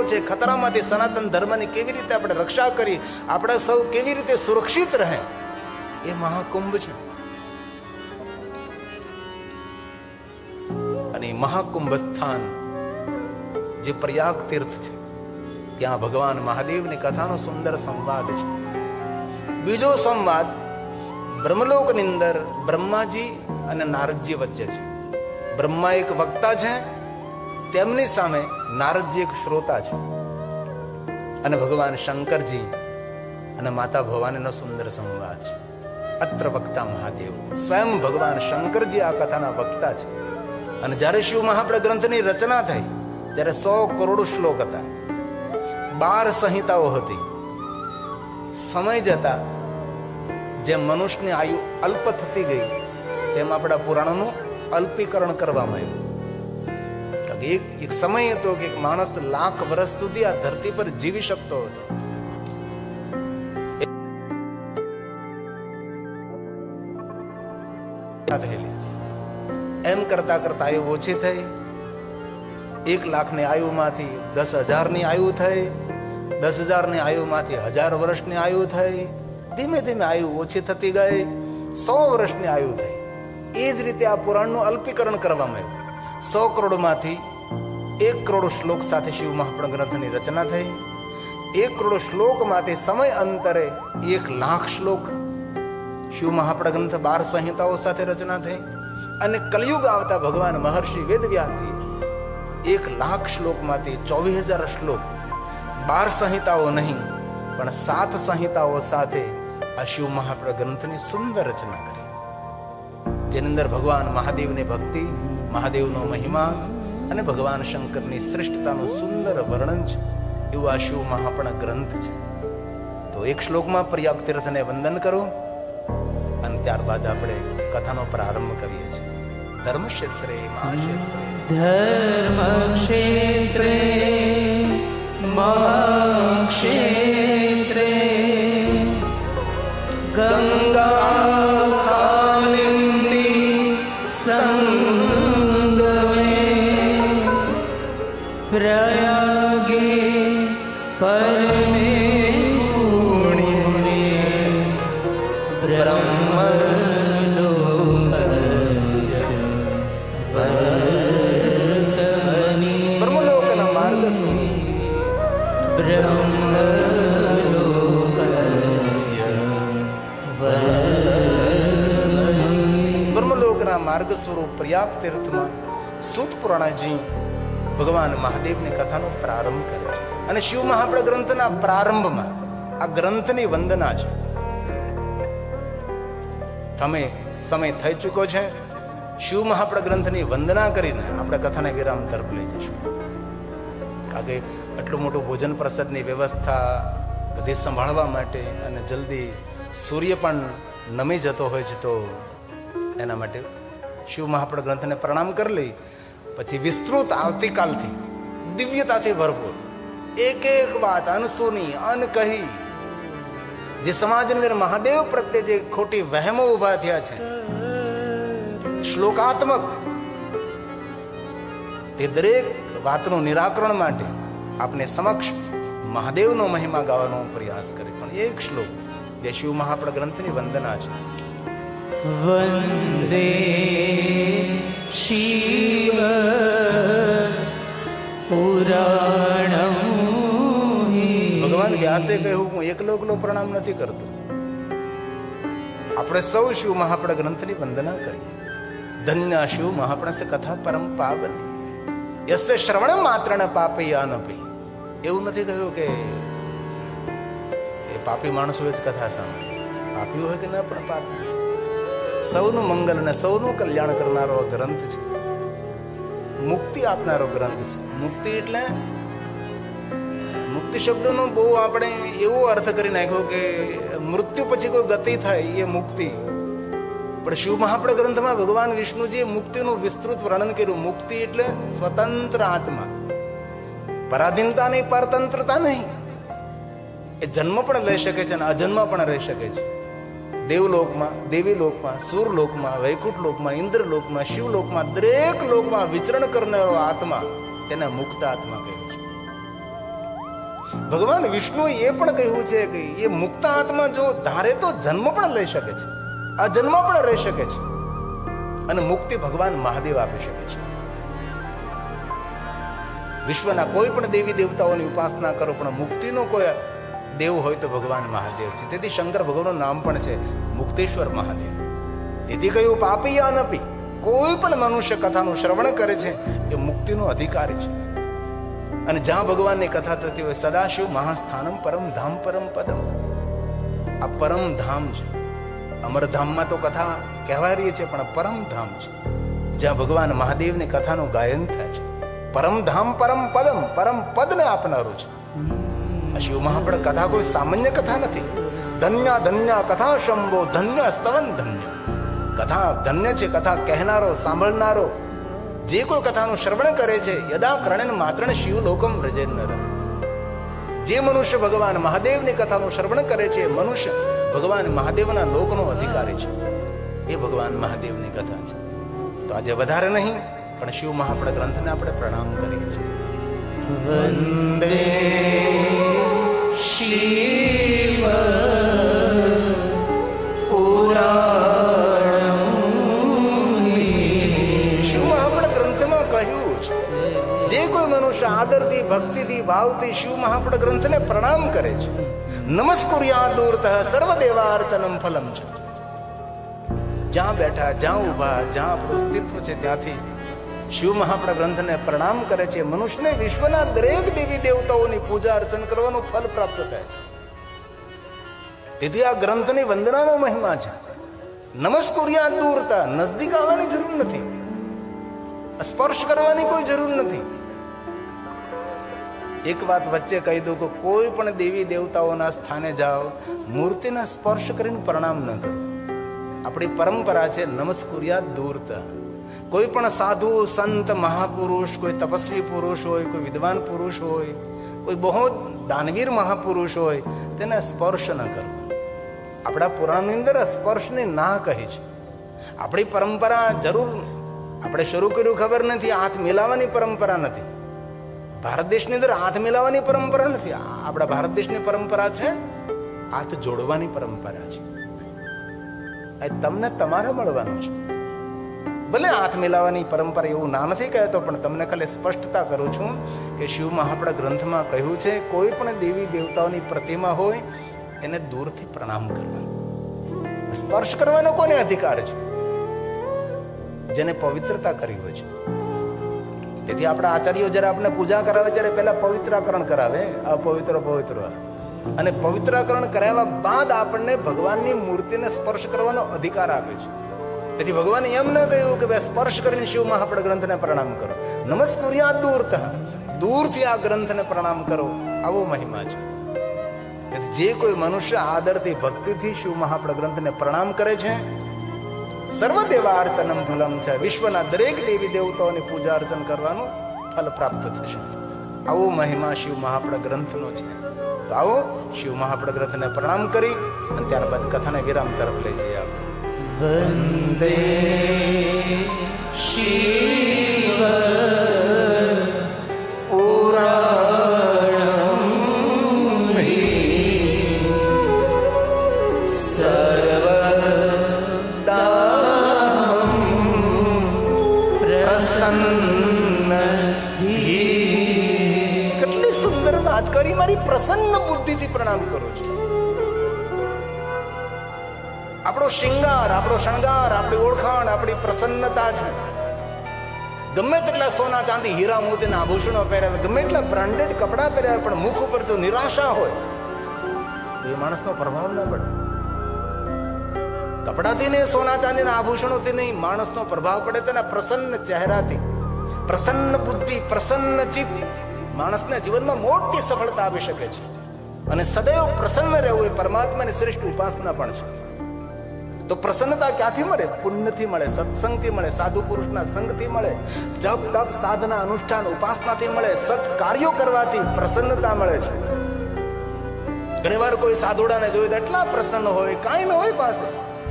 છે, ખતરામાંથી સનાતન ધર્મની કેવી રીતે આપણે રક્ષા કરી, આપણે સૌ કેવી રીતે સુરક્ષિત રહે, એ મહાકુંભ છે. અને મહાકુંભ સ્થાન જે પ્રયાગ તીર્થ છે, ત્યાં ભગવાન મહાદેવની કથાનો સુંદર સંવાદ છે. બીજો સંવાદ બ્રહ્મલોકની અંદર બ્રહ્માજી અને નારદજી વચ્ચે છે. બ્રહ્મા એક વક્તા છે, તેમની સામે નારદજી એક શ્રોતા છે. અને ભગવાન શંકરજી અને માતા ભવાનીનો સુંદર સંવાદ છે. અત્ર વક્તા મહાદેવ, સ્વયં ભગવાન શંકરજી આ કથાના વક્તા છે. અને જ્યારે શિવ મહાપ્રદ ગ્રંથની રચના થઈ ત્યારે 100 કરોડ શ્લોક હતા, 12 સંહિતાઓ હતી. સમય જતા જેમ મનુષ્યની આયુ અલ્પ થતી ગઈ તેમ આપણા પુરાણોનું અલ્પીકરણ કરવામાં આવ્યું. એક સમય હતો કે એક માણસ લાખ વર્ષ સુધી આ ધરતી પર જીવી શકતો હતો. એમ કરતા કરતા આયુ ઓછી થઈ. 1 લાખની આયુમાંથી 10,000ની આયુ થઈ, 10,000ની આયુમાંથી 1000 વર્ષની આયુ થઈ. ધીમે ધીમે આયુ ઓછી થતી ગઈ, 100 વર્ષની આયુ થઈ. એ જ રીતે આ પુરાણનું અલ્પીકરણ કરવામાં આવ્યું. 100 કરોડમાંથી 1 કરોડ શ્લોક સાથે શિવ મહાપ્રદ ગ્રંથની રચના થઈ. 1 કરોડ શ્લોકમાંથી સમય અંતરે 1 લાખ શ્લોક શિવ મહાપ્રદ ગ્રંથ 12 સંહિતાઓ સાથે રચના થઈ. અને કલયુગ આવતા ભગવાન મહર્ષિ વેદવ્યાસી 1 લાખ શ્લોકમાંથી 24,000 શ્લોક 12 સંહિતાઓ નહીં પણ 7 સંહિતાઓ સાથે આ શિવ મહાપ્રદ ગ્રંથની સુંદર રચના કરી, જેની અંદર ભગવાન મહાદેવની ભક્તિ, મહાદેવનો મહિમા અને ભગવાન શંકરની શ્રેષ્ઠતાનું સુંદર વર્ણન છે. એવું આ શિવ મહાપ્રદ ગ્રંથ છે. તો એક શ્લોકમાં પ્રયાગ તીર્થને વંદન કરો અને ત્યારબાદ આપણે કથાનો પ્રારંભ કરીએ છીએ. ધર્મક્ષેત્રે ધર્મક્ષેત્રે મહાક્ષેત્રે ગંગા કાલિંદી સંગમે પ્રયાગે પરમે પુણ્યે બ્રહ્મલોકના માર્ગ બ્રહ્મલોકના માર્ગ સ્વરૂપ પ્રયાગ તીર્થમાં સૂત પુરાણજી ભગવાન મહાદેવની કથાનો પ્રારંભ કરે છે. અને શિવ મહાપ્રદ ગ્રંથના પ્રારંભમાં આ ગ્રંથની વંદના છે. તમે સમય થઈ ચૂક્યો છે. શિવ મહાપ્રદ ગ્રંથની વંદના કરીને આપણે કથાને વિરામ તરફ લઈ જઈશું. કારણ કે આટલું મોટું ભોજન પ્રસાદની વ્યવસ્થા બધી સંભાળવા માટે અને જલ્દી સૂર્ય પણ નમી જતો હોય છે, તો એના માટે શિવ મહાપ્રદ ગ્રંથને પ્રણામ કરી લઈ પછી વિસ્તૃત આવતીકાલથી દિવ્યતાથી ભરપૂર એક એક વાત અનસુની અનકહી, જે સમાજની અંદર મહાદેવ પ્રત્યે જે ખોટી વહેમો ઉભા થયા છે, શ્લોકાત્મક, તે દરેક વાતનું નિરાકરણ માટે આપને સમક્ષ મહાદેવનો મહિમા ગાવાનો પ્રયાસ કરે. પણ એક શ્લોક જે શિવ મહાપ્રદ ગ્રંથની વંદના છે. વંદે શિવ પુરાણમ. ભગવાન વ્યાસે કહ્યું, હું એકલો પ્રણામ નથી કરતો. આપણે સૌ શિવ મહાપ્રદ ગ્રંથની વંદના કરીએ. ધન્ય શિવ મહાપ્રદ કથા પરમ પાવની યસ્ય શ્રવણ માત્ર ન પાપયાનપી. એવું નથી કહ્યું કે એ પાપી માણસો જ કથા સાંભળે. પાપી હોય કે ન પણ પાપી, સૌનું મંગલ અને સૌનું કલ્યાણ કરનારો ગ્રંથ છે. મુક્તિ આપનારો ગ્રંથ છે. મુક્તિ એટલે મુક્તિ શબ્દનો બહુ આપણે એવો અર્થ કરી નાખ્યો કે મૃત્યુ પછી કોઈ ગતિ થાય એ મુક્તિ. પણ શિવ મહાપ્રદ ગ્રંથમાં ભગવાન વિષ્ણુજીએ મુક્તિનું વિસ્તૃત વર્ણન કર્યું. મુક્તિ એટલે સ્વતંત્ર આત્મા, પરાધીનતા નહીં, પરતંત્રતા નહીં. એ જન્મ પણ લઈ શકે છે અને અજન્મ પણ રહી શકે છે. દેવલોકમાં, દેવી લોકમાં, સુરલોકમાં, વૈકુંઠ લોકમાં, ઇન્દ્રલોકમાં, શિવલોકમાં, દરેક લોકમાં વિચરણ કરનારો આત્મા તેને મુક્ત આત્મા કહે છે. ભગવાન વિષ્ણુએ એ પણ કહ્યું છે કે એ મુક્ત આત્મા જો ધારે તો જન્મ પણ લઈ શકે છે, આ જન્મ પણ રહી શકે છે, અને મુક્તિ ભગવાન મહાદેવ આપી શકે છે. વિશ્વના કોઈ પણ દેવી દેવતાઓની ઉપાસના કરો, પણ મુક્તિનો કોઈ દેવ હોય તો ભગવાન મહાદેવ છે. તેથી શંકર ભગવાનનું નામ પણ છે મુક્તેશ્વર મહાદેવ. તેથી કહ્યું પાપીયાનપી, કોઈ પણ મનુષ્ય કથાનું શ્રવણ કરે છે એ મુક્તિનો અધિકારી છે. અને જ્યાં ભગવાનની કથા થતી હોય, સદાશિવ મહાસ્થાનમ પરમ ધામ પરમ પદમ, આ પરમ ધામ છે. અમરધામમાં તો કથા કહેવાય રહી છે, પણ પરમ ધામ છે જ્યાં ભગવાન મહાદેવની કથાનું ગાયન થાય છે. પરમ ધામ પરમ પદમ, પરમ પદને આપનારું છે. આ શિવ મહાપડ કથા કોઈ સામાન્ય કથા નથી. ધન્ય ધન્ય કથા શંભો, ધન્ય સ્તવન ધન્ય. કથા ધન્ય છે, કથા કહેનારો, સાંભળનારો. જે કોઈ કથાનું શ્રવણ કરે છે, યદા કર્ણેન માત્રણ શિવલોકમ વ્રજેન નર. જે મનુષ્ય ભગવાન મહાદેવની કથાનું શ્રવણ કરે છે, મનુષ્ય ભગવાન મહાદેવના લોકનો અધિકારી છે. એ ભગવાન મહાદેવની કથા છે. તો આજે વધારે નહીં, પણ શિવ મહાપડ ગ્રંથને આપણે પ્રણામ કરીએ છીએ. વંદે શિવ પુરાણમ. શિવ મહાપડ ગ્રંથમાં કહ્યું છે, જે કોઈ મનુષ્ય આદરથી, ભક્તિથી, ભાવથી શિવ મહાપડ ગ્રંથને પ્રણામ કરે છે, નમસ્કુર્યાદૂરતઃ સર્વદેવાર્ચનમ ફલમ છે. જ્યાં બેઠા, જ્યાં ઊભા, જ્યાં આપણું અસ્તિત્વ છે ત્યાંથી શિવ મહાપડ ગ્રંથને પ્રણામ કરે છે, મનુષ્યને વિશ્વના દરેક દેવી દેવતાઓની પૂજા અર્ચન કરવાનું ફલ પ્રાપ્ત થાય છે. તેથી આ ગ્રંથની વંદનાનો મહિમા છે. નમસ્કુર્યાદૂરતા, નજદીક આવવાની જરૂર નથી, સ્પર્શ કરવાની કોઈ જરૂર નથી. એક વાત વચ્ચે કહી દઉં કે કોઈ પણ દેવી દેવતાઓના સ્થાને જાઓ, મૂર્તિના સ્પર્શ કરીને પ્રણામ ન કરો. આપણી પરંપરા છે નમસ્કુર્યાદૂરતા. કોઈ પણ સાધુ, સંત, મહાપુરુષ, કોઈ તપસ્વી પુરુષ હોય, કોઈ વિદ્વાન પુરુષ હોય, કોઈ બહુ દાનવીર મહાપુરુષ હોય, તેને સ્પર્શ ન કરવો. આપણા પુરાણની અંદર સ્પર્શની ના કહી છે. આપણી પરંપરા જરૂર આપણે શરૂ કર્યું ખબર નથી, હાથ મિલાવવાની પરંપરા નથી. ભારત દેશની અંદર હાથ મિલાવવાની પરંપરા નથી. આપણા ભારત દેશની પરંપરા છે હાથ જોડવાની પરંપરા છે. તમને તમારે મળવાનું છે. ભલે હાથ મિલાવવાની પરંપરા એવું ના નથી કહેતો, પણ તમને ખાલી સ્પષ્ટતા કરું છું કે શિવ મહાપડ ગ્રંથમાં કહ્યું છે, કોઈ પણ દેવી દેવતાઓની પ્રતિમા હોય એને દૂરથી પ્રણામ કરવા. સ્પર્શ કરવાનો કોને અધિકાર છે? જેને પવિત્રતા કરી હોય છે. તેથી આપણા આચાર્યો જયારે આપણે પૂજા કરાવે ત્યારે પહેલા પવિત્રાકરણ કરાવે, અપવિત્ર પવિત્ર, અને પવિત્રાકરણ કરાવ્યા બાદ આપણને ભગવાનની મૂર્તિને સ્પર્શ કરવાનો અધિકાર આપે છે. તેથી ભગવાને એમ ન કહ્યું કે ભાઈ સ્પર્શ કરીને શિવ મહાપડ ગ્રંથને પ્રણામ કરો. નમસ્કુર્યાદૂરતઃ, દૂરથી આ ગ્રંથને પ્રણામ કરો, આવો મહિમા છે. જે કોઈ મનુષ્ય આદરથી, ભક્તિથી શિવ મહાપડ ગ્રંથને પ્રણામ કરે છે, સર્વદેવાર્ચનમ ફલમ છે. વિશ્વના દરેક દેવી દેવતાઓની પૂજા અર્ચન કરવાનું ફલ પ્રાપ્ત થશે. આવો મહિમા શિવ મહાપડ ગ્રંથનો છે. તો આવો શિવ મહાપડ ગ્રંથને પ્રણામ કરી અને ત્યારબાદ કથાને વિરામ તરફ લઈ જઈએ આપણે. વંદે શિવ પુરાણમ સર્વદા પ્રસન્ન. કેટલી સુંદર વાત કરી. મારી પ્રસન્ન બુદ્ધિથી પ્રણામ કરું છું. આપણો શિંગાર, આપણો શણગાર, આપણી ઓળખાણ, આપણી પ્રસન્નતા છે. ગમે તેટલા સોના, ચાંદી, હીરા, મોતીના આભૂષણો પહેરાવે, ગમે એટલા બ્રાન્ડેડ કપડા પહેરાવે, પણ મુખ ઉપર જો નિરાશા હોય તો એ માણસનો પ્રભાવ ના પડે. કપડાથી નહીં, સોના ચાંદીના આભૂષણોથી નહીં, માણસનો પ્રભાવ પડે તેના પ્રસન્ન ચહેરાથી. પ્રસન્ન બુદ્ધિ, પ્રસન્ન ચિત્ત માણસના જીવનમાં મોટી સફળતા આવી શકે છે. અને સદૈવ પ્રસન્ન રહેવું એ પરમાત્માની શ્રેષ્ઠ ઉપાસના પણ છે. તો પ્રસન્નતા ક્યાંથી મળે? પુણ્યથી મળે, સત્સંગથી મળે, સાધુ પુરુષના સંગથી મળે, જપ તપ સાધના અનુષ્ઠાન ઉપાસનાથી મળે, સત કાર્યો કરવાથી પ્રસન્નતા મળે છે. ઘણી વાર કોઈ સાધુડાને જોયું તો એટલા પ્રસન્ન હોય, કાંઈ ન હોય પાસે,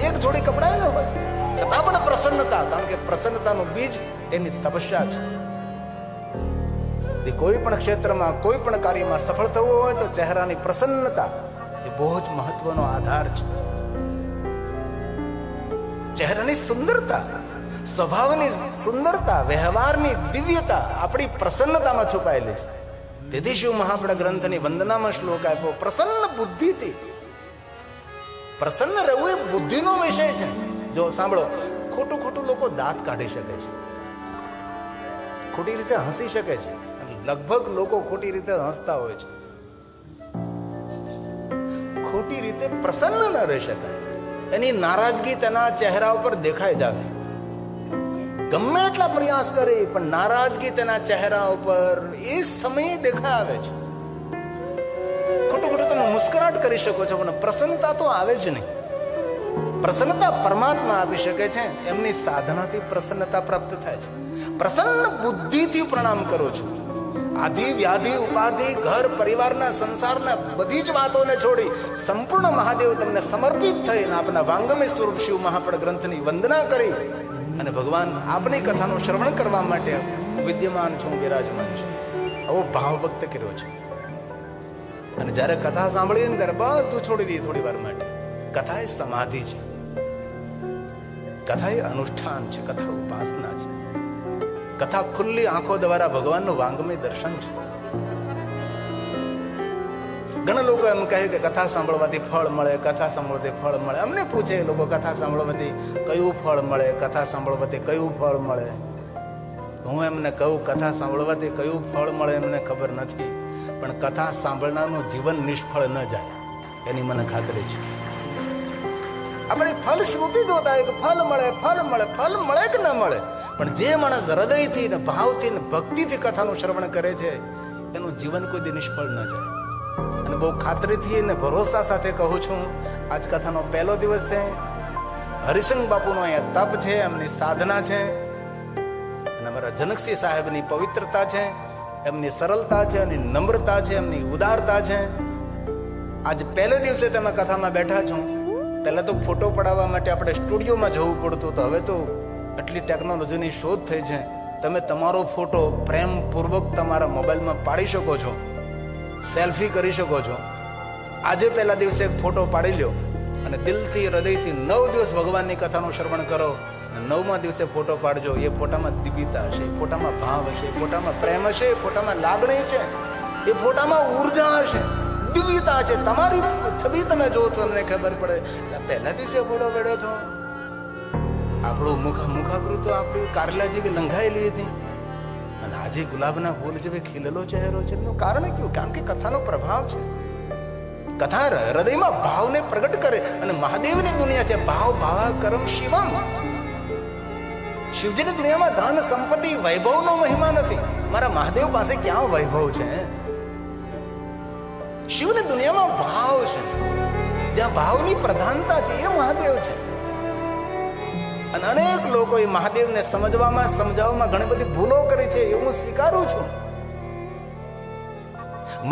એક જોડી કપડા ન હોય, છતાં પણ પ્રસન્નતા. કારણ કે પ્રસન્નતાનું બીજ એની તપસ્યા છે. કોઈ પણ ક્ષેત્રમાં કોઈ પણ કાર્યમાં સફળ થવું હોય તો ચહેરાની પ્રસન્નતા એ બહુ જ મહત્વનો આધાર છે. ચહેરાની સુંદરતા, સ્વભાવની સુંદરતા, વ્યવહારની દિવ્યતા આપણી પ્રસન્નતામાં છુપાયેલી છે. તેથી શિવ મહાપણા ગ્રંથની વંદનામાં શ્લોક આપ્યો, પ્રસન્ન બુદ્ધિથી. પ્રસન્ન રહેવું એ બુદ્ધિનો વિષય છે. જો સાંભળો, ખોટું ખોટું લોકો દાંત કાઢી શકે છે, ખોટી રીતે હસી શકે છે. લગભગ લોકો ખોટી રીતે હસતા હોય છે. ખોટી રીતે પ્રસન્ન ન રહી શકાય. એની નારાજગી તેના ચહેરા ઉપર દેખાઈ જાવે. ગમે એટલા પ્રયાસ કરે પણ નારાજગી તેના ચહેરા ઉપર એ સમયે દેખાઈ આવે છે. ખોટું ખોટું તમે મુસ્કરાટ કરી શકો છો પણ પ્રસન્નતા તો આવે જ નહીં. પ્રસન્નતા પરમાત્મા આપી શકે છે. એમની સાધનાથી પ્રસન્નતા પ્રાપ્ત થાય છે. પ્રસન્ન બુદ્ધિથી પ્રણામ કરું છું. આધિ વ્યાધિ ઉપાધિ ઘર પરિવારના સંસારના બધી જ વાતોને છોડી સંપૂર્ણ મહાદેવ તમને સમર્પિત થઈને આપના વાંગમય સ્વરૂપ શિવ મહાપણ ગ્રંથની વંદના કરી અને ભગવાન આપની કથાનું શ્રવણ કરવા માટે વિદ્યમાન છું, બિરાજમાન છું, આવો ભાવ વ્યક્ત કર્યો છે. અને જ્યારે કથા સાંભળીએ ને ત્યારે બધું છોડી દઈએ થોડી વાર માટે. કથા એ સમાધિ છે, કથા એ અનુષ્ઠાન છે, કથા ઉપાસના છે. કથા ખુલ્લી આંખો દ્વારા ભગવાનનું વાંગમય દર્શન છે. ઘણા લોકો એમ કહે કે કથા સાંભળવાથી ફળ મળે, કથા સાંભળવાથી ફળ મળે. અમને પૂછે લોકો કથા સાંભળવાથી કયું ફળ મળે, કથા સાંભળવાથી કયું ફળ મળે. હું એમને કહું, કથા સાંભળવાથી કયું ફળ મળે એમને ખબર નથી, પણ કથા સાંભળનારનું જીવન નિષ્ફળ ન જાય એની મને ખાતરી છે. આપણે ફલ શ્રુતિ જોતા હોય કે ફલ મળે, ફલ મળે, ફલ મળે કે ન મળે, પણ જે માણસ હૃદયથી ને ભાવથી ને ભક્તિથી કથાનું શ્રવણ કરે છે એનું જીવન કોઈ દી નિષ્ફળ ન જાય. અને બહુ ખાતરીથી ને ભરોસા સાથે કહું છું, આજ કથાનો પહેલો દિવસ છે. હરિસંગ બાપુનો અહીંયા તપ છે, એમની સાધના છે, અને અમારા જનકસિંહ સાહેબની પવિત્રતા છે, એમની સરળતા છે, એમની નમ્રતા છે, એમની ઉદારતા છે. આજ પહેલે દિવસે તમે કથામાં બેઠા છો. પહેલા તો ફોટો પડાવવા માટે આપણે સ્ટુડિયોમાં જવું પડતું, તો હવે તો આટલી ટેકનોલોજીની શોધ થઈ છે. તમે તમારો ફોટો પ્રેમપૂર્વક તમારા મોબાઈલમાં પાડી શકો છો, સેલ્ફી કરી શકો છો. આજે પહેલા દિવસે એક ફોટો પાડી લ્યો અને દિલથી હૃદયથી 9 દિવસ ભગવાનની કથાનું શ્રવણ કરો. 9મા દિવસે ફોટો પાડજો. એ ફોટામાં દિવ્યતા હશે, ફોટામાં ભાવ હશે, ફોટામાં પ્રેમ હશે, ફોટામાં લાગણી છે, એ ફોટામાં ઉર્જા હશે, દિવ્યતા છે. તમારી છબી તમે જો તો તમને ખબર પડે પહેલા દિવસે ફોટો પાડ્યો છો. આપણું મુખાકૃતિ આપણી કારેલા જેવી લંઘાયેલી હતી અને આજે ગુલાબના ફૂલ જેવી ખીલેલો ચહેરો છે. એનું કારણ કયું? કારણ કે કથાનો પ્રભાવ છે. કથા હૃદયમાં ભાવને પ્રગટ કરે. અને મહાદેવની દુનિયા છે ભાવ ભાવા કરમ શિવમ. શિવજીની દુનિયામાં ધન સંપત્તિ વૈભવનો મહિમા નથી. મારા મહાદેવ પાસે ક્યાં વૈભવ છે? શિવની દુનિયામાં ભાવ છે. જ્યાં ભાવની પ્રધાનતા છે એ મહાદેવ છે. અને અનેક લોકો એ મહાદેવને સમજાવવામાં ઘણી બધી ભૂલો કરી છે, એ હું સ્વીકારું છું.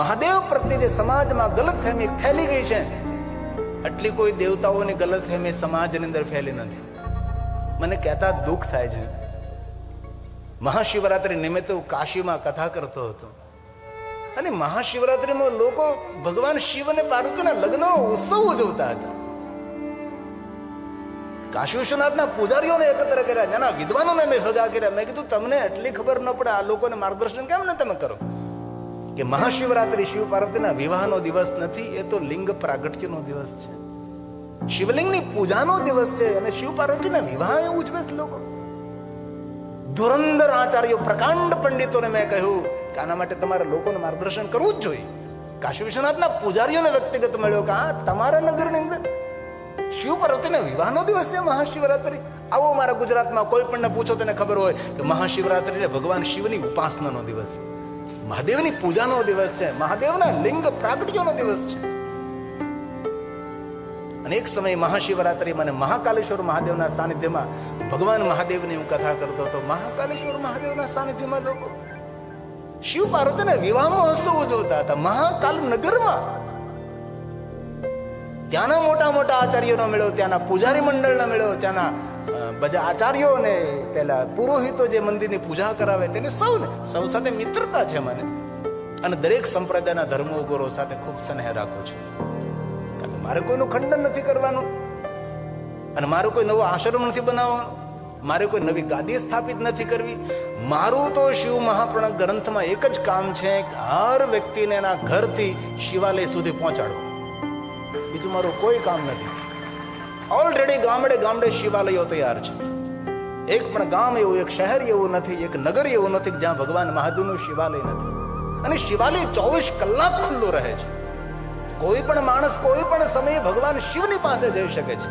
મહાદેવ પ્રત્યે જે સમાજમાં ગલતફહેમી ફેલી ગઈ છે, આટલી કોઈ દેવતાઓની ગલતફહેમી સમાજની અંદર ફેલી નથી. મને કહેતા દુઃખ થાય છે. મહાશિવરાત્રી નિમિત્તે હું કાશીમાં કથા કરતો હતો અને મહાશિવરાત્રીમાં લોકો ભગવાન શિવ અને પાર્વતીના લગ્ન ઉત્સવ ઉજવતા હતા. કાશી વિશ્વનાથના પૂજારીઓને એકત્ર કર્યા, નાના વિદ્વાનોને મેં ભેગા કર્યા. મેં કીધું તમને એટલી ખબર ન પડે, આ લોકોને માર્ગદર્શન કેમ ને તમે કરો કે મહાશિવરાત્રી શિવ પાર્વતીના વિવાહનો દિવસ નથી, એ તો લિંગ પ્રાગટ્યનો દિવસ છે. શિવલિંગની પૂજાનો દિવસ છે અને શિવ પાર્વતીના વિવાહ ઉજવે છે લોકો. ધુરંધર આચાર્યો, પ્રકાંડ પંડિતોને મેં કહ્યું કે આના માટે તમારે લોકોને માર્ગદર્શન કરવું જ જોઈએ. કાશી વિશ્વનાથના પૂજારીઓને વ્યક્તિગત મળ્યો કે આ તમારા નગરની અંદર શિવ પાર્વતીના વિવાહનો દિવસ છે મહાશિવરાત્રી. આવો મારા ગુજરાતમાં કોઈ પણ પૂછો તેને ખબર હોય કે મહાશિવરાત્રી ભગવાન શિવની ઉપાસનાનો દિવસ, મહાદેવની પૂજાનો દિવસ છે, મહાદેવના લિંગ પ્રાગટ્યનો દિવસ છે. અને એક સમયે મહાશિવરાત્રી મને મહાકાલેશ્વર મહાદેવના સાનિધ્યમાં ભગવાન મહાદેવની હું કથા કરતો હતો. મહાકાલેશ્વર મહાદેવના સાનિધ્યમાં લોકો શિવ પાર્વતીના વિવાહ મહોત્સવ ઉજવતા હતા મહાકાલ નગરમાં. ત્યાંના મોટા મોટા આચાર્યોનો મેળો, ત્યાંના પૂજારી મંડળનો મેળો, ત્યાંના બધા આચાર્યો ને પેલા પુરોહિતો જે મંદિરની પૂજા કરાવે તેને સૌ સાથે મિત્રતા છે મને, અને દરેક સંપ્રદાયના ધર્મગુરુઓ સાથે ખૂબ સ્નેહ રાખું છું. કારણ કે મારે કોઈનું ખંડન નથી કરવાનું, અને મારો કોઈ નવો આશ્રમ નથી બનાવવાનો, મારે કોઈ નવી ગાદી સ્થાપિત નથી કરવી. મારું તો શિવ મહાપ્રાણ ગ્રંથમાં એક જ કામ છે કે હર વ્યક્તિને એના ઘરથી શિવાલય સુધી પહોંચાડવું. બીજું મારું કોઈ કામ નથી. ઓલરેડી ગામડે ગામડે શિવાલયો તૈયાર છે. એક પણ ગામ એવું, એક શહેર એવું નથી, એક નગર એવું નથી જ્યાં ભગવાન મહાદેવનું શિવાલય નથી. અને શિવાલય 24 કલાક ખુલ્લું રહે છે. કોઈ પણ માણસ કોઈ પણ સમયે ભગવાન શિવની પાસે જઈ શકે છે.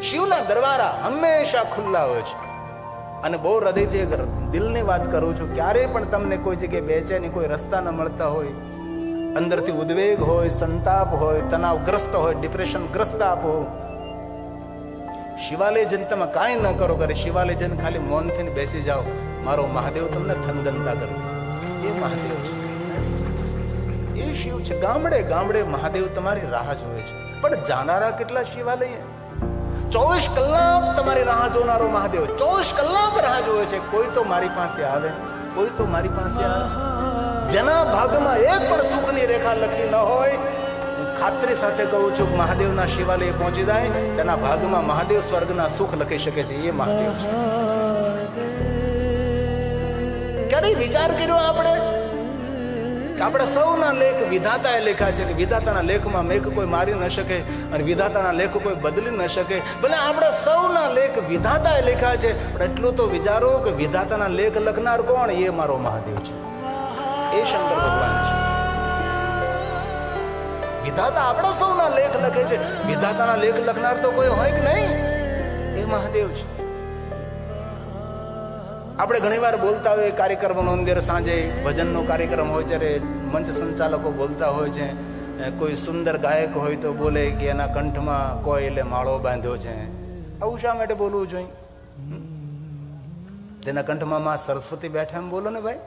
શિવના દરવાજા હંમેશા ખુલ્લા હોય છે. અને બહુ હૃદયથી દિલની વાત કરું છું, ક્યારેય પણ તમને કોઈ જગ્યાએ બેચેની, કોઈ રસ્તા ન મળતા હોય, અંદરથી ઉદ્વેગ હોય, સંતાપ હોય, તણાવગ્રસ્ત હોય, ડિપ્રેશન ગ્રસ્ત આપ હો, શિવાલય જન તમે કાંઈ ન કરો કરે, શિવાલય જન ખાલી મૌનથી બેસી જાઓ, મારો મહાદેવ તમને થનગનતા કરી દે. એ મહાદેવ છે, એ શિવ છે. ગામડે ગામડે મહાદેવ તમારી રાહ જોવે છે. પણ જાનારા કેટલા શિવાલય? 24 કલાક તમારી રાહ જોનારો મહાદેવ 24 કલાક રાહ જોવે છે. કોઈ તો મારી પાસે આવે, કોઈ તો મારી પાસે આવે. જેના ભાગમાં એક પણ સુખની રેખા લખી ન હોય, હું ખાતરી સાથે કહું છું કે મહાદેવના શિવાલય પહોંચી જાય, તેના ભાગમાં મહાદેવ સ્વર્ગના સુખ લખી શકે છે. એ મહાદેવ છે. ક્યારેય વિચાર કર્યો આપણે કે આપણે સૌના લેખ વિધાતાએ લખ્યા છે, કે વિધાતાના લેખમાં મેઘ કોઈ મારી ન શકે અને વિધાતાના લેખ કોઈ બદલી ન શકે. ભલે આપણે સૌના લેખ વિધાતાએ લખ્યા છે, પણ એટલું તો વિચારો કે વિધાતાના લેખ લખનાર કોણ? એ મારો મહાદેવ છે, એ શંકર ભગવાન છે. વિધાતા આપણા સૌના લેખ લખે છે, વિધાતાના લેખ લખનાર તો કોઈ હોય કે નહીં? એ મહાદેવ છે. આપણે ઘણી વાર બોલતા હોય કાર્યક્રમનો અંદર, સાંજે ભજનનો કાર્યક્રમ હોય ત્યારે મંચ સંચાલકો બોલતા હોય છે, કોઈ સુંદર ગાયક હોય તો બોલે કે એના કંઠમાં કોયલે માળો બાંધ્યો છે. આવું શા માટે બોલવું જોઈએ? તેના કંઠમાં માં સરસ્વતી બેઠા એમ બોલો ને ભાઈ.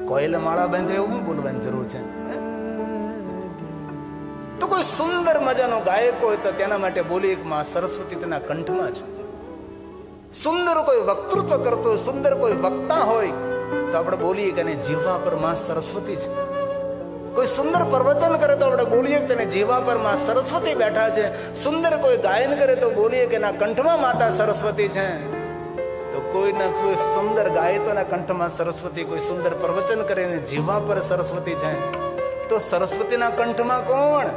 કોયલે માળા બાંધે એવું બોલવાની જરૂર છે? તો કોઈ સુંદર મજાનો ગાયક હોય તો તેના માટે બોલીએ કે માં સરસ્વતી તેના કંઠમાં છે. સુંદર કોઈ વક્તૃત્વ કરતો હોય, સુંદર કોઈ વક્તા હોય તો આપણે બોલીએ કે જીવા પર માં સરસ્વતી છે. કોઈ સુંદર પ્રવચન કરે તો આપણે બોલીએ કે તેને જીવા પર માં સરસ્વતી બેઠા છે. સુંદર કોઈ ગાયન કરે તો બોલીએ કે એના કંઠમાં માતા સરસ્વતી છે. તો કોઈના કોઈ સુંદર ગાય તો એના કંઠમાં સરસ્વતી, કોઈ સુંદર પ્રવચન કરે ને જીવા પર સરસ્વતી છે. તો સરસ્વતીના કંઠમાં કોણ?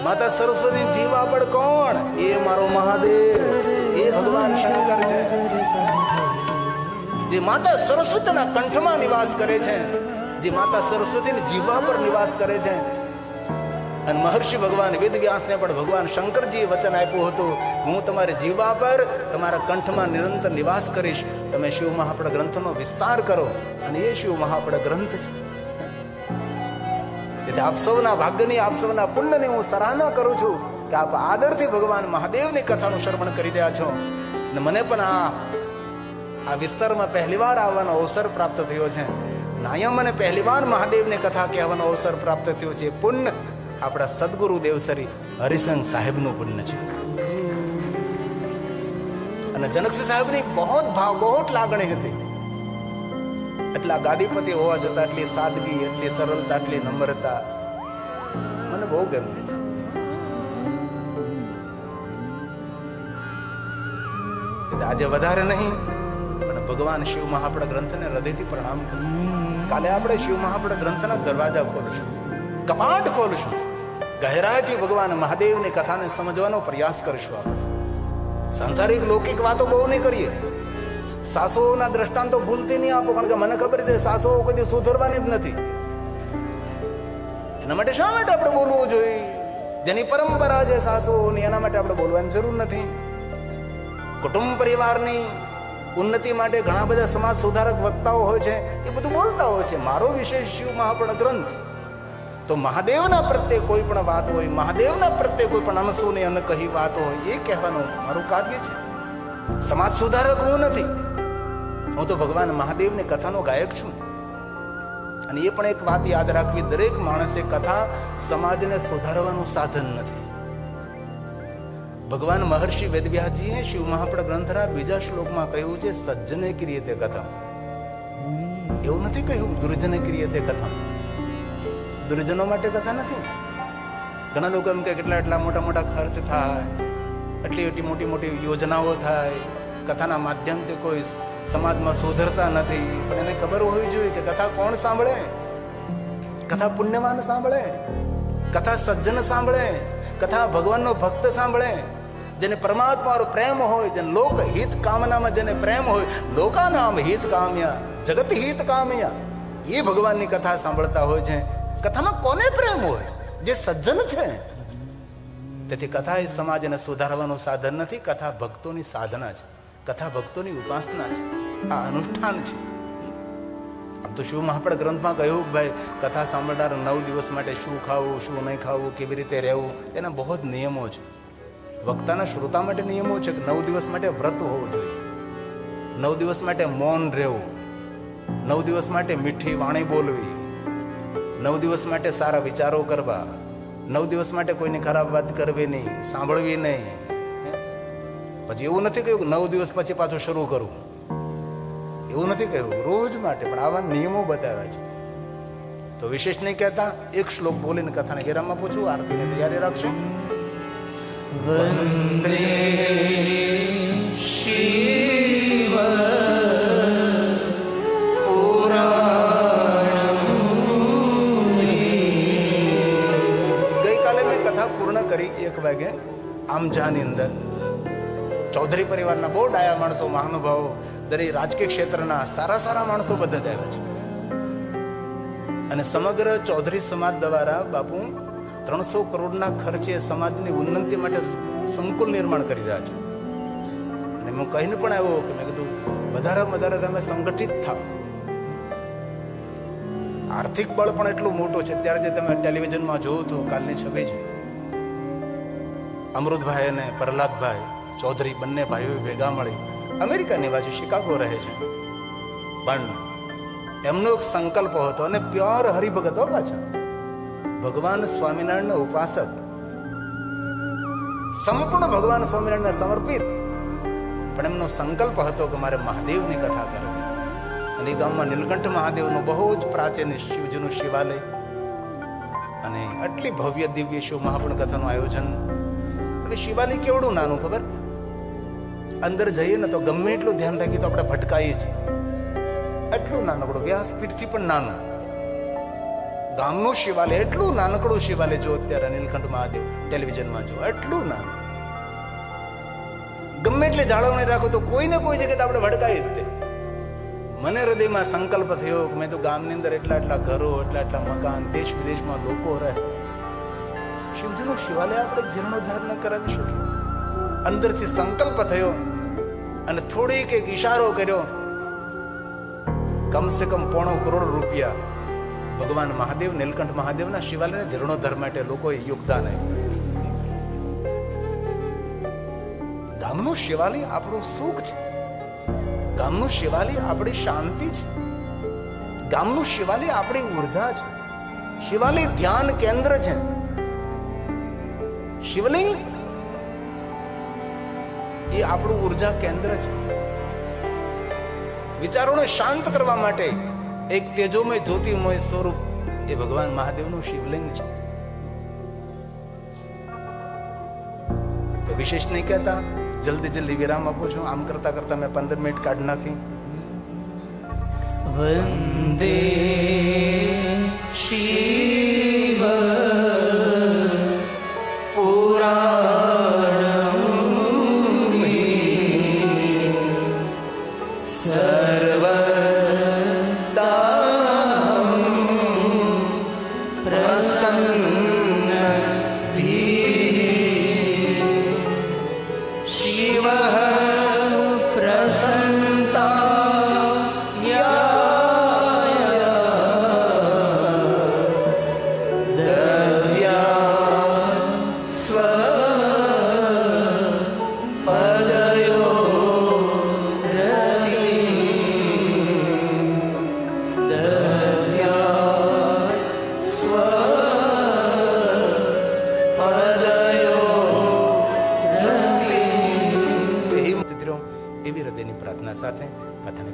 માતા સરસ્વતી. જીવા પર કોણ? એ મારો મહાદેવ, એ ભગવાન શંકર છે. જે માતા સરસ્વતીના કંઠમાં નિવાસ કરે છે, જે માતા સરસ્વતીની જીવા પર નિવાસ કરે છે. અને મહર્ષિ ભગવાન વેદવ્યાસને પણ ભગવાન શંકરજીએ વચન આપ્યું હતું, હું તમારી જીવા પર, તમારા કંઠમાં નિરંતર નિવાસ કરીશ. તમે શિવ મહાપડ ગ્રંથનો વિસ્તાર કરો, અને એ શિવ મહાપડ ગ્રંથ છે. એટલે આપ સૌના ભાગ્યની, આપ સૌના પુણ્યની હું સરાહના કરું છું કે આપ આદરથી ભગવાન મહાદેવની કથાનું શ્રવણ કરી રહ્યા છો. અને મને પણ આ વિસ્તારમાં પહેલીવાર આવવાનો અવસર પ્રાપ્ત થયો છે. અને અહીંયા મને પહેલીવાર મહાદેવની કથા કહેવાનો અવસર પ્રાપ્ત થયો છે. પુણ્ય આપણા સદગુરુ દેવસરી હરિસંગ સાહેબનું પુણ્ય છે. અને જનકસિંહ સાહેબની બહોત ભાવ, બહોત લાગણી હતી. એટલા ગાદીપતિ હોવા છતાં એટલી સાદગી, એટલી સરળતા, એટલી નમ્રતા મને બહુ ગમી. આજે વધારે નહીં, પણ ભગવાન શિવ મહાપડ ગ્રંથને હૃદયથી પ્રણામ કરું. કાલે આપણે શિવ મહાપડ ગ્રંથના દરવાજા ખોલશું, કપાટ ખોલશું, ગહેરાઈથી ભગવાન મહાદેવની કથાને સમજવાનો પ્રયાસ કરીશું. આપણે સાંસારિક લૌકિક વાતો બહુ નહીં કરીએ. સાસુઓના દ્રષ્ટાંતો ભૂલતી નહીં આપો, કારણ કે મને ખબર છે સાસુઓ કદી સુધરવાની જ નથી. એના માટે શા માટે આપણે બોલવું જોઈએ? જેની પરંપરા છે સાસુઓની, એના માટે આપણે બોલવાની જરૂર નથી. કુટુંબ પરિવારની ઉન્નતિ માટે ઘણા બધા સમાજ સુધારક વક્તાઓ હોય છે, એ બધું બોલતા હોય છે. મારો વિષય શિવ મહાપડ ગ્રંથ. તો મહાદેવના પ્રત્યે કોઈ પણ વાત હોય, મહાદેવના પ્રત્યે કોઈ પણ અનસુની અનકહી વાત હોય, એ કહેવાનું મારું કાર્ય છે. સમાજ સુધારક હું નથી, હું તો ભગવાન મહાદેવની કથાનો ગાયક છું. અને એ પણ એક વાત યાદ રાખવી, દરેક માણસે કથા સમાજને સુધારવાનું સાધન નથી. ભગવાન મહર્ષિ વેદવ્યાસજીએ શિવ મહાપડ ગ્રંથના બીજા શ્લોકમાં કહ્યું છે સજ્જને ક્રિયતે કથમ. એવું નથી કહ્યું દુર્જને ક્રિયતે કથમ. દુર્જનો માટે કથા નથી. ઘણા લોકો એમ કે કેટલા એટલા મોટા મોટા ખર્ચ થાય, એટલી એટલી મોટી મોટી યોજનાઓ થાય, કથાના માધ્યમથી કોઈ સમાજમાં સુધરતા નથી. પણ એને ખબર હોવી જોઈએ કે કથા કોણ સાંભળે? કથા પુણ્યવાન સાંભળે, કથા સજ્જન સાંભળે, કથા ભગવાનનો ભક્ત સાંભળે, જેને પરમાત્મા પ્રેમ હોય, જેને લોક હિત કામનામાં જેને પ્રેમ હોય. લોકાનામ હિત કામ્યા જગત હિત કામ્યા, એ ભગવાનની કથા સાંભળતા હોય છે. કથામાં કોને પ્રેમ હોય? જે સજ્જન છે. તેથી કથા એ સમાજને સુધારવાનું સાધન નથી, કથા ભક્તોની સાધના છે, કથા ભક્તોની ઉપાસના છે, આ અનુષ્ઠાન છે. આમ તો શિવ મહાપડ ગ્રંથમાં કહ્યું ભાઈ કથા સાંભળનાર 9 દિવસ માટે શું ખાવું, શું નહીં ખાવું, કેવી રીતે રહેવું, એના બહુ જ નિયમો છે. વક્તાના શ્રોતા માટે નિયમો છે કે 9 દિવસ માટે વ્રત હોવું જોઈએ, 9 દિવસ માટે મૌન રહેવું, 9 દિવસ માટે મીઠી વાણી બોલવી, 9 દિવસ માટે સારા વિચારો કરવા, 9 દિવસ માટે કોઈની ખરાબ વાત કરવી નહીં, સાંભળવી નહીં. પછી એવું નથી કહ્યું કે 9 દિવસ પછી પાછું શરૂ કરવું, એવું નથી કહ્યું. રોજ માટે પણ આવા નિયમો બતાવ્યા છે. તો વિશેષ નહીં કહેતા, એક શ્લોક બોલીને કથાને વિરામમાં પૂછું, આરતીની તૈયારી રાખશો. વંદે શિવ ગઈકાલે મેં કથા પૂર્ણ કરી 1 વાગે આમજાની અંદર. ચૌધરી પરિવારના બહુ ડાયા માણસો, મહાનુભાવો, દરેક રાજકીય ક્ષેત્રના સારા સારા માણસો બધા આવ્યા છે. અને સમગ્ર ચૌધરી સમાજ દ્વારા બાપુ 300 કરોડના ખર્ચે સમાજની ઉન્નતિ માટે સંકુલ નિર્માણ કરી રહ્યા છે. અને હું કહીને પણ આવ્યો કે મેં કીધું વધારે તમે સંગઠિત થાવ. આર્થિક બળ પણ એટલું મોટું છે. ત્યારે જે તમે ટેલિવિઝનમાં જોવો તો કાલની છબી છે, અમૃતભાઈ અને પ્રહલાદભાઈ ચૌધરી બંને ભાઈઓ ભેગા મળી, અમેરિકા નિવાસી, શિકાગો રહે છે, પણ એમનો એક સંકલ્પ હતો અને પ્યોર હરિભગત હો પાછા, ભગવાન સ્વામિનારાયણના ઉપાસક, સંપૂર્ણ ભગવાન સ્વામિનારાયણને સમર્પિત. પણ એમનો સંકલ્પ હતો કે મારે મહાદેવની કથા કરવી. અને એ ગામમાં નીલકંઠ મહાદેવનું બહુ જ પ્રાચીન શિવજીનું શિવાલય અને આટલી ભવ્ય દિવ્ય શિવ મહાપણ કથાનું આયોજન. હવે શિવાલય કેવડું નાનું ખબર? અંદર જઈએ ને તો ગમે એટલું ધ્યાન રાખીએ તો આપણે ભટકાઈએ જ. એટલું નાનકડું, વ્યાસપીઠથી પણ નાનું. ગામનું શિવાલય એટલું નાનકડું શિવાલય જો અત્યારે નીલકંઠ મહાદેવ ટેલિવિઝનમાં જો, એટલું નાનું. ગમે એટલે જાળવણી રાખો તો કોઈ ને કોઈ જગ્યાએ આપણે ભટકાઈ જ તે. મને હૃદયમાં સંકલ્પ થયો કે મેં તો ગામની અંદર એટલા ઘરો, એટલા મકાન, દેશ વિદેશમાં લોકો રહે, શિવજીનું શિવાલય આપણે જીર્ણોદ્ધાર ન કરાવી શકીએ. અંદરથી સંકલ્પ થયો અને થોડીક એક ઈશારો કર્યો. કમસે કમ 1.25 કરોડ રૂપિયા ભગવાન મહાદેવ, નીલકંઠ મહાદેવના શિવાલયના જીર્ણોદ્ધાર માટે લોકોએ યોગદાન આપ્યું. ગામનું શિવાલય આપણું સુખ છે, ગામનું શિવાલય આપણી શાંતિ છે, ગામનું શિવાલય આપણી ઉર્જા છે. શિવાલય ધ્યાન કેન્દ્ર છે. શિવલિંગ એ આપણું ઉર્જા કેન્દ્ર છે. વિચારોને શાંત કરવા માટે એક તેજોમય જ્યોતિમય સ્વરૂપ એ ભગવાન મહાદેવનું શિવલિંગ છે. તો વિશેષ નહીં કહેતા, જલ્દી વિરામ આપું છું. આમ કરતા કરતા મેં 15 મિનિટ કાઢી નાખી. વંદે શિવ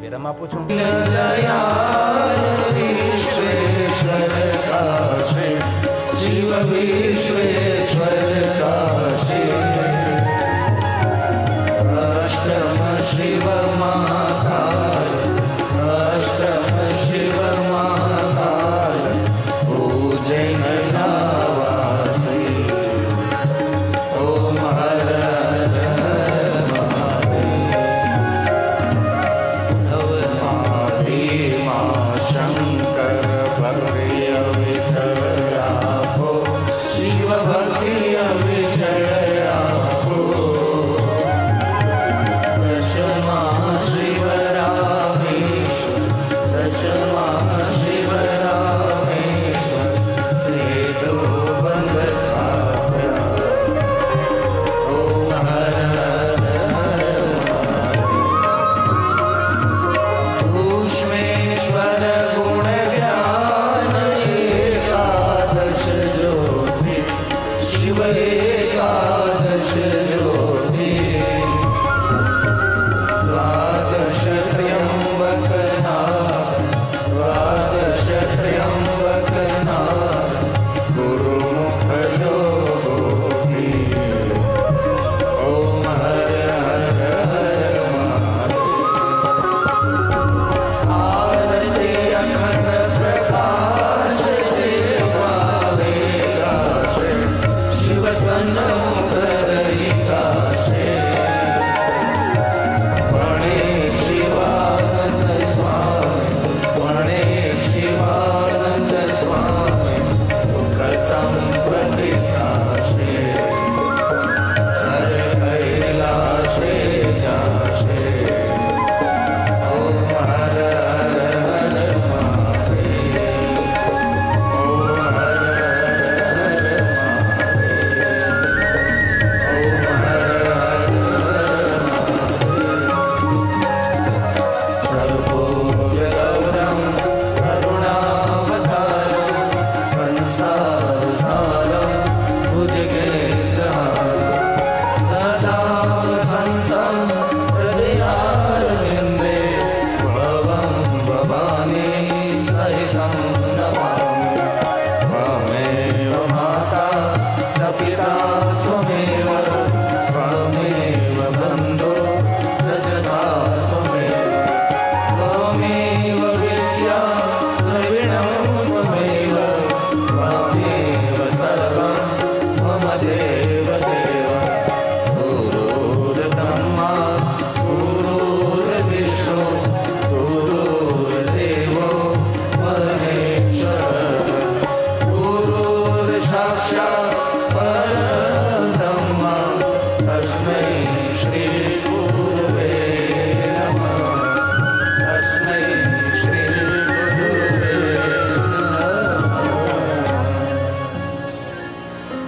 વિરામ આપું છું. विश्वेश्वर काशे शिव विश्वेश्वर काशे अष्टम शिव महाकाल अष्टम शिव महाकाल उज्जैन नावासी ओम हर हर महादेव शंकर भक्तिय विठलापो शिव भक्तिय विठलापो दशमा शिवरामेश्वर दशमा शिवरामेश्वर सेदो बंधताभ्या ओम हर हर भूष्मेश्वर गुण ज्ञान एकादश ज्योति शिव एकादश ज्योति द्वादश त्र्यंबक नाथ द्वादश त्र्यंबक नाथ गुरुमुख योगी ओम हर हर हर आरती अखंड प्रकाश देवावे काशे शिव सन्मुख रहि काशे वणे शिवानंद स्वामी वणे शिवानंद स्वामी सुख संपत्ति काशे हर कैलाशे जाशे ओम हर हर हर महादेव ओम हर हर हर महादेव ओम हर हर हर प्रभुर्गौरं करुणावतारं संसारसारं भुजगेन्द्रहारं सदा सन्तं हृदयारविन्दे भवं भवानी सहितं नमामि त्वमेव माता च पिता त्वमेव त्वमेव बन्धो च सखा त्वमेव विद्या द्रविणं त्वमेव त्वमेव सर्वं मम देवदेव गुरुर्ब्रह्मा गुरुर्विष्णु गुरुर्देवो महेश्वर गुरुर्साक्षात् परब्रह्म तस्मै श्री गुरुवे नमः तस्मै श्री गुरुवे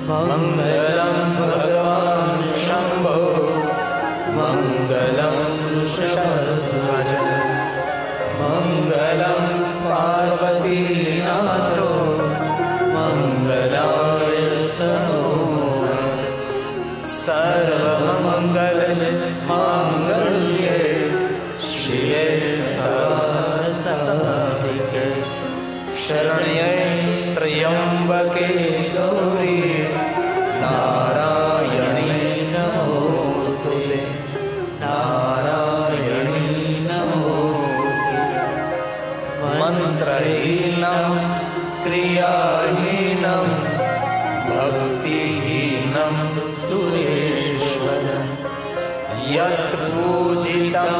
मङ्गलं भगवान् शम्भो मङ्गलं ऋषभध्वज मङ्गलं पार्वतीनाथो मङ्गलाय तनो सर्वमङ्गल माङ्गल्ये शिवे सर्वार्थसाधिके शरण्ये त्र्यम्बके गौरी नारायणी नमोस्तुते नारायणी नमोस्तुते मन्त्रहीनं क्रियाहीनं भक्तिहीनं सुरेश्वर यत् पूजितं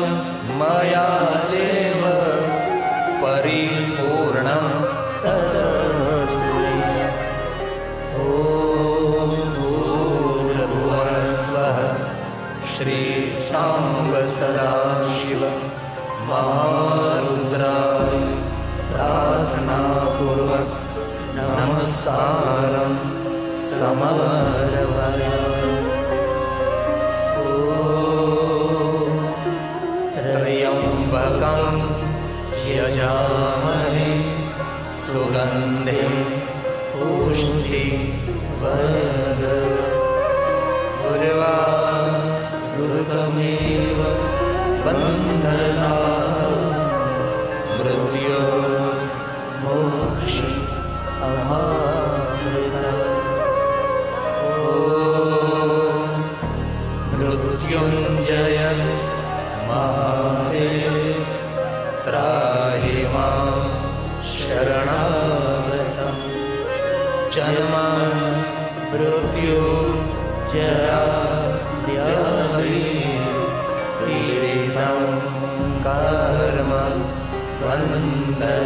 मया देव परिपूर्णं तदस्तु ॐ भूर्भुवः स्वः श्री सांब सदाशिव महारुद्राय प्रार्थनापूर्वक नमस्कारं समर्पयामि त्र्यम्बकं यजामहे सुगन्धिं पुष्टिवर्धनम् उर्वारुकमेव वन्दना મોક્ષે અમામૃતમ. ઓમ મૃત્યુંજય મહાદેવ ત્રાહિ માં શરણાગતમ. જન્મ મૃત્યુ જરા વ્યાધિ પીડિતં કર્મ વંદને.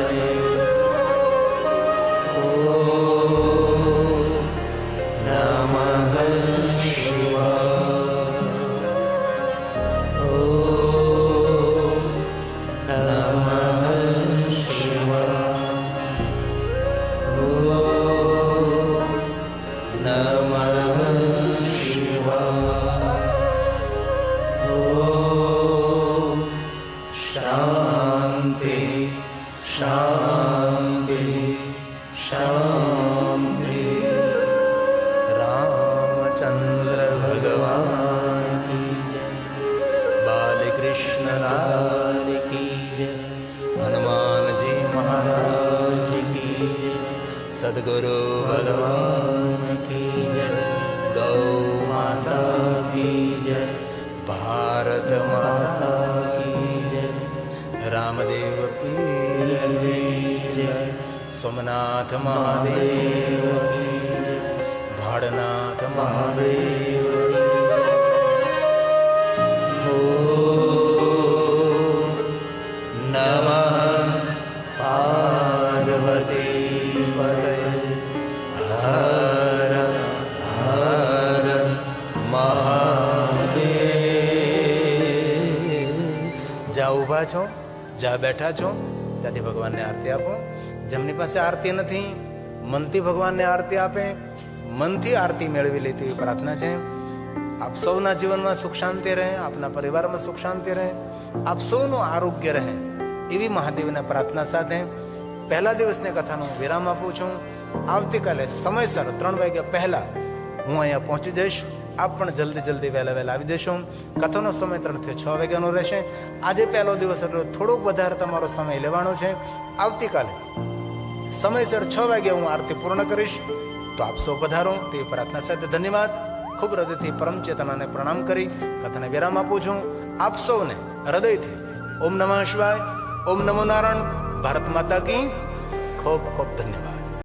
ઓમ નમઃ શિવાય. ઓમ નમઃ શિવાય. ઓમ નમઃ શિવાય. ઓમ શાંતિ શાંતિ શાંતિ. રામચંદ્ર ભગવાન કી જય. બાલકૃષ્ણ લાલ કી જય. હનુમાનજી મહારાજ કી જય. સદગુરુ ભગવાન કી જય. ગૌ માતા કી જય. ભારત માતા કી જય. રામદેવ પીર કી જય. સોમનાથ મહાદેવ કી જય. ભાડનાથ મહાદેવ. ઓમ નમઃ પાર્વતી પતય. હર હર મહાદેવ. જ્યાં ઊભા છો, જ્યાં બેઠા છો, ત્યાંથી ભગવાનને આરતી આપો. જેમની પાસે આરતી નથી, મનથી ભગવાનને આરતી આપે, મનથી આરતી મેળવી લે તેવી પ્રાર્થના છે. આપ સૌના જીવનમાં સુખ શાંતિ રહે, આપના પરિવારમાં સુખ શાંતિ રહે, આપ સૌનું આરોગ્ય રહે, એવી મહાદેવના પ્રાર્થના સાથે પહેલા દિવસની કથાનો હું વિરામ આપું છું. આવતીકાલે સમયસર 3 વાગ્યા પહેલા હું અહીંયા પહોંચી જઈશ. આપ પણ જલ્દી વહેલા આવી દેશો. કથાનો સમય 3 થી 6 વાગ્યાનો રહેશે. આજે પહેલો દિવસ એટલે થોડોક વધારે તમારો સમય લેવાનો છે. આવતીકાલે સમયસર 6 વાગ્યા હું આરતી પૂર્ણ કરીશ. તો આપ સૌ પધારો તેવી પ્રાર્થના સાથે ધન્યવાદ. ખૂબ હૃદયથી પરમ ચેતનાને પ્રણામ કરી કથાને વિરામ આપું છું. આપ સૌને હૃદયથી ઓમ નમઃ શિવાય, ઓમ નમો નારાયણ. ભારત માતા કી ખૂબ ખૂબ ધન્યવાદ.